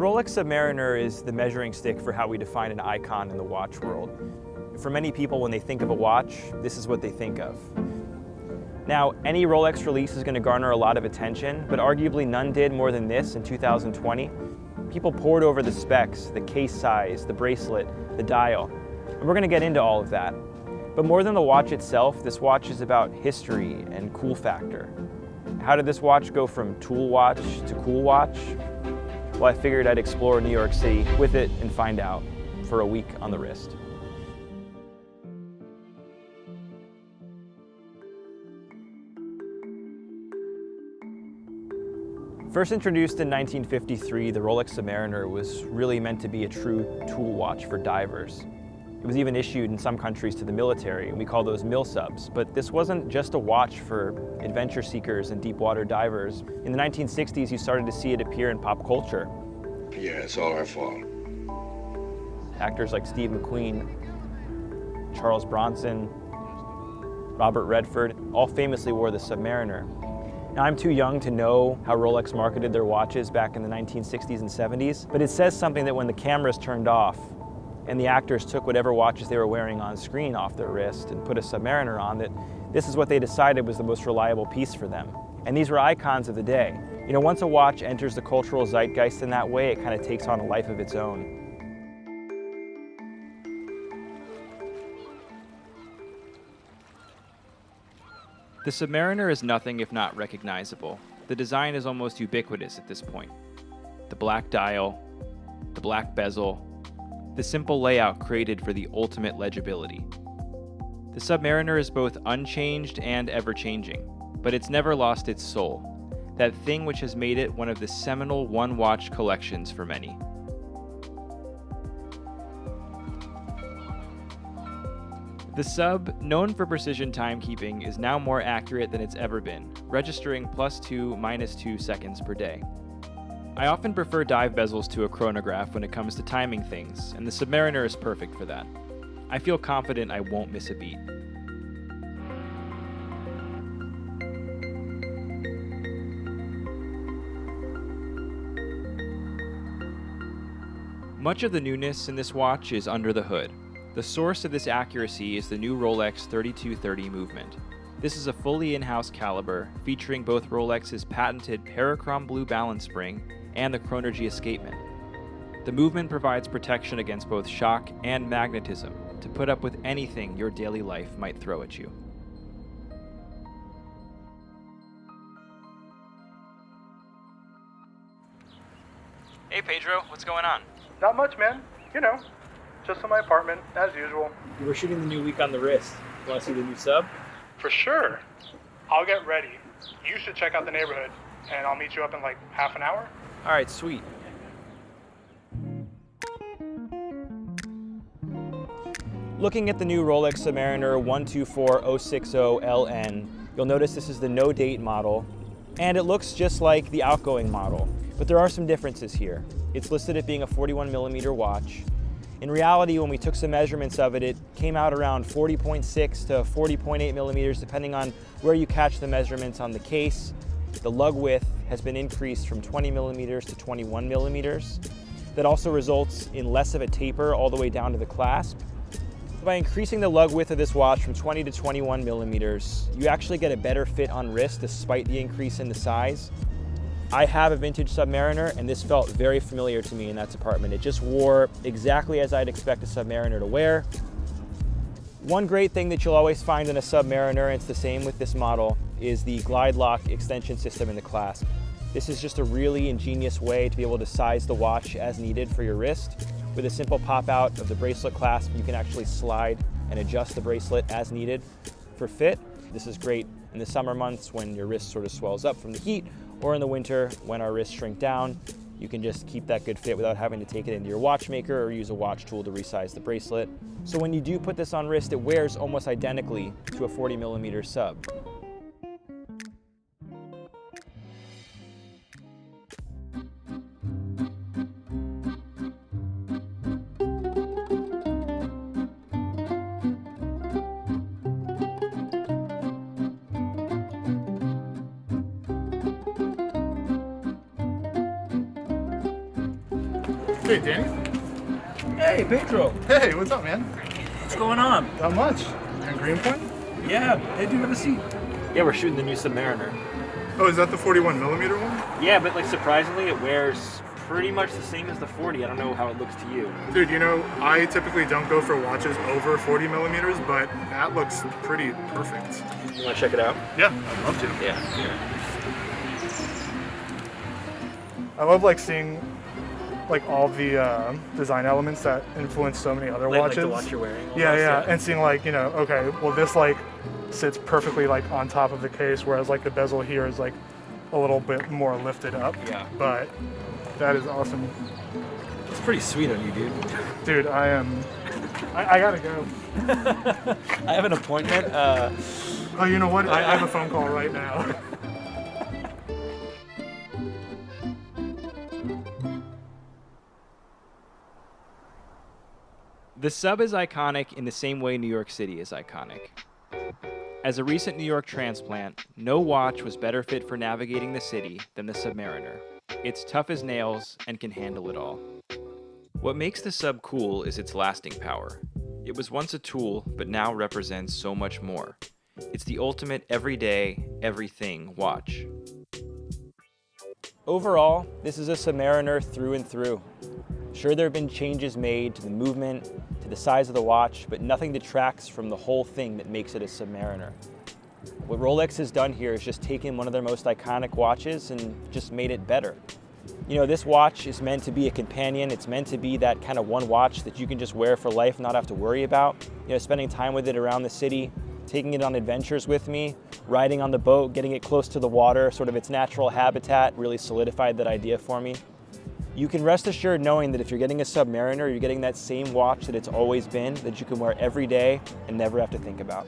Rolex Submariner is the measuring stick for how we define an icon in the watch world. For many people, when they think of a watch, this is what they think of. Now, any Rolex release is going to garner a lot of attention, but arguably none did more than this in 2020. People pored over the specs, the case size, the bracelet, the dial, and we're going to get into all of that. But more than the watch itself, this watch is about history and cool factor. How did this watch go from tool watch to cool watch? Well, I figured I'd explore New York City with it and find out for a week on the wrist. First introduced in 1953, the Rolex Submariner was really meant to be a true tool watch for divers. It was even issued in some countries to the military, and we call those mil subs. But this wasn't just a watch for adventure seekers and deep water divers. In the 1960s, you started to see it appear in pop culture. Yeah, it's all our fault. Actors like Steve McQueen, Charles Bronson, Robert Redford, all famously wore the Submariner. Now, I'm too young to know how Rolex marketed their watches back in the 1960s and 70s, but it says something that when the cameras turned off and the actors took whatever watches they were wearing on screen off their wrist and put a Submariner on, that this is what they decided was the most reliable piece for them. And these were icons of the day. You know, once a watch enters the cultural zeitgeist in that way, it kind of takes on a life of its own. The Submariner is nothing if not recognizable. The design is almost ubiquitous at this point. The black dial, the black bezel, the simple layout created for the ultimate legibility. The Submariner is both unchanged and ever-changing, but it's never lost its soul, that thing which has made it one of the seminal one-watch collections for many. The Sub, known for precision timekeeping, is now more accurate than it's ever been, registering +2, -2 seconds per day. I often prefer dive bezels to a chronograph when it comes to timing things, and the Submariner is perfect for that. I feel confident I won't miss a beat. Much of the newness in this watch is under the hood. The source of this accuracy is the new Rolex 3230 movement. This is a fully in-house caliber, featuring both Rolex's patented Parachrom blue balance spring and the Chronergy escapement. The movement provides protection against both shock and magnetism to put up with anything your daily life might throw at you. Hey Pedro, what's going on? Not much, man. You know, just in my apartment, as usual. We're shooting the new week on the wrist. You want to see the new Sub? For sure. I'll get ready. You should check out the neighborhood, and I'll meet you up in like half an hour. All right, sweet. Looking at the new Rolex Submariner 124060LN, you'll notice this is the no-date model, and it looks just like the outgoing model, but there are some differences here. It's listed at being a 41mm watch. In reality, when we took some measurements of it, it came out around 40.6 to 40.8 millimeters, depending on where you catch the measurements on the case. The lug width has been increased from 20 millimeters to 21 millimeters. That also results in less of a taper all the way down to the clasp. By increasing the lug width of this watch from 20 to 21 millimeters, you actually get a better fit on wrist despite the increase in the size. I have a vintage Submariner, and this felt very familiar to me in that department. It just wore exactly as I'd expect a Submariner to wear. One great thing that you'll always find in a Submariner, and it's the same with this model, is the glide lock extension system in the clasp. This is just a really ingenious way to be able to size the watch as needed for your wrist. With a simple pop out of the bracelet clasp, you can actually slide and adjust the bracelet as needed for fit. This is great in the summer months when your wrist sort of swells up from the heat, or in the winter when our wrists shrink down. You can just keep that good fit without having to take it into your watchmaker or use a watch tool to resize the bracelet. So when you do put this on wrist, it wears almost identically to a 40mm Sub. Hey, Danny. Hey, Pedro. Hey, what's up, man? What's going on? Not much. You're in Greenpoint? Yeah, hey, do you have a seat? Yeah, we're shooting the new Submariner. Oh, is that the 41mm one? Yeah, but like surprisingly, it wears pretty much the same as the 40. I don't know how it looks to you. Dude, you know, I typically don't go for watches over 40mm, but that looks pretty perfect. You want to check it out? Yeah, I'd love to. Yeah. I love like seeing like all the design elements that influence so many other watches. Like the watch you're wearing. Yeah, almost, yeah, and seeing like, you know, okay, well this like sits perfectly like on top of the case, whereas like the bezel here is like a little bit more lifted up. Yeah. But that is awesome. It's pretty sweet on you, dude. Dude, I gotta go. I have an appointment. Oh, you know what? I have a phone call right now. The Sub is iconic in the same way New York City is iconic. As a recent New York transplant, no watch was better fit for navigating the city than the Submariner. It's tough as nails and can handle it all. What makes the Sub cool is its lasting power. It was once a tool, but now represents so much more. It's the ultimate everyday, everything watch. Overall, this is a Submariner through and through. Sure, there have been changes made to the movement, to the size of the watch, but nothing detracts from the whole thing that makes it a Submariner. What Rolex has done here is just taken one of their most iconic watches and just made it better. You know, this watch is meant to be a companion. It's meant to be that kind of one watch that you can just wear for life, not have to worry about. You know, spending time with it around the city, taking it on adventures with me, riding on the boat, getting it close to the water, sort of its natural habitat, really solidified that idea for me. You can rest assured knowing that if you're getting a Submariner, you're getting that same watch that it's always been, that you can wear every day and never have to think about.